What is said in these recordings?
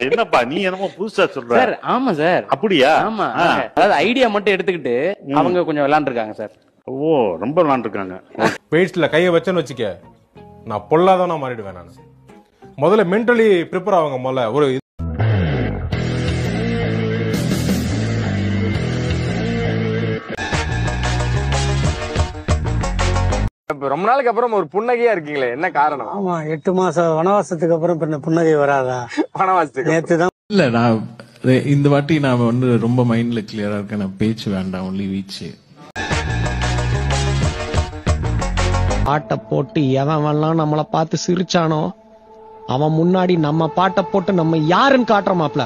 என்னப்பா நீ என்னமோ புதுசா சொல்ற சார்? ஆமா சார். அப்படியா? ஆமா. அதாவது ஐடியா மட்டும் எடுத்துக்கிட்டு அவங்க கொஞ்சம் விளையாண்டுருக்காங்க சார். ஓ, ரொம்ப விளையாண்டுருக்காங்க. பெயிட்ஸ்ல கையை வச்சேன்னு வச்சுக்க, நான் பொல்லாதவனா மாறிடுவேன். நான் முதல்ல மென்டலி ப்ரிப்பேர் ஆகுங்க. முதல்ல ஒரு ரொம்ப நாளுக்கு அப்புறம் ஒரு புன்னகையா இருக்கீங்களே, என்ன காரணம்? ஆமா, 8 மாசம் வனவாசத்துக்கு அப்புறம் புன்னகை வராதா? வனவாசத்துக்கு நேத்துதான் இல்ல, நான் இந்த வாட்டி நான் ரொம்ப மைண்ட்ல கிளியரா இருக்கேன். நான் பேச்சு வேண்டாம், ஒன்லி வீச்சு. பாட்டை போட்டு எவன்லாம் நம்மளை பார்த்து சிரிச்சானோ அவன் முன்னாடி நம்ம பாட்டை போட்டு நம்ம யாருன்னு காட்டுறோமாப்ல.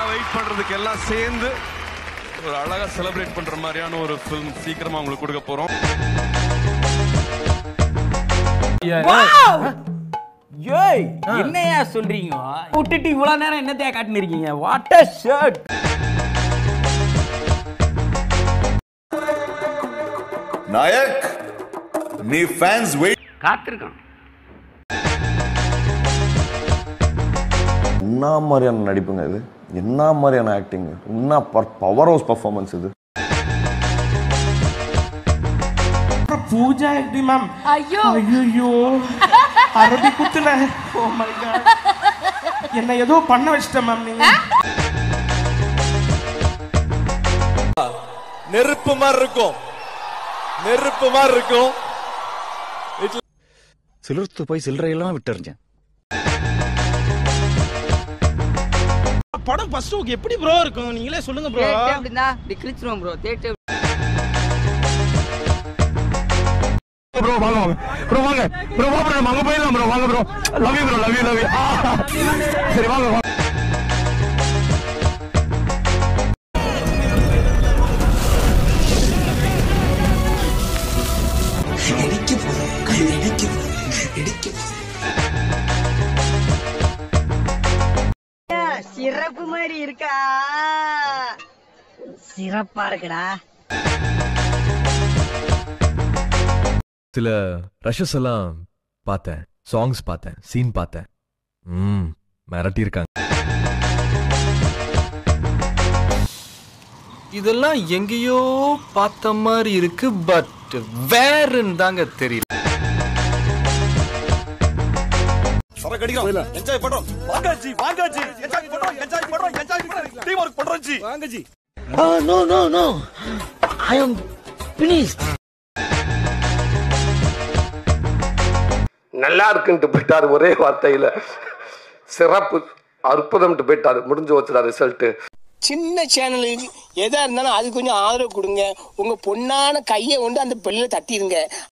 வெயிட் பண்றதுக்கு எல்லாம் சேர்ந்து ஒரு அழகா செலிப்ரேட் பண்ற மாதிரியான ஒரு ஃபிலிம் சீக்கிரமா உங்களுக்கு கொடுக்க போறோம். என்னையா சொல்றீங்க? விட்டுட்டு இவ்வளவு நேரம் என்னத்தையா காட்டின்னு இருக்கீங்க? What a shirt! நாயக், நீ ஃபேன்ஸ் வெயிட் காத்திருக்கான். என்ன மாதிரியான நடிப்புங்க இது? என்ன மாதிரியான ஆக்டிங்? என்ன பவர் ஹவுஸ் பர்ஃபார்மன்ஸ் இது? பூஜா எப்படி மேம்? ஐயோ ஐயோ, அரபி குத்துல. ஓ மை காட், என்ன ஏதோ பண்ண வச்சிட்ட மேம் நீங்க. நெருப்பு மாதிரி இருக்கும், நெருப்பு மாதிரி இருக்கும். சிலர்த்து போய் சில்லறையெல்லாம் விட்டுறேன். படம் ஃபர்ஸ்ட் ஓகே எப்படி ப்ரோ இருக்கும் நீங்களே சொல்லுங்க ப்ரோ. அப்படினா டிக்ரிச்ரோம் ப்ரோ. தேட்டர் ப்ரோ வாங்க ப்ரோ, வாங்க ப்ரோ, வாங்க ப்ரோ, அங்க போயிடலாம் ப்ரோ. வாங்க bro, love you bro, love you love you. சரி வாங்க. சிறப்பு மாதிரி இருக்கா? சிறப்பா இருக்குடா. சில ரஷஸ் எல்லாம் பார்த்தேன், சாங்ஸ் பார்த்தேன், சீன் பார்த்தேன். மிரட்டி இருக்காங்க. இதெல்லாம் எங்கேயோ பார்த்த மாதிரி இருக்கு, பட் வேறுன்னு தாங்க தெரியல. என்ஜாய் பண்றோம், வாங்கஜி வாங்கஜி, என்ஜாய் பண்றோம், என்ஜாய் பண்றோம், என்ஜாய் பண்றோம், டீம் வர்க் பண்றோம் ஜி, வாங்கஜி. நோ நோ நோ, ஐ அம் finished. நல்லா இருக்குன்ட்டு போயிட்டாரு ஒரே வார்த்தையில. சிறப்பு, அற்புதம் போயிட்டாரு. முடிஞ்சு வச்சுடா ரிசல்ட். சின்ன சேனலுக்கு எதா இருந்தாலும் அது கொஞ்சம் ஆதரவு கொடுங்க. உங்க பொண்ணான கையை கொண்டு அந்த பெல்ல தட்டிடுங்க.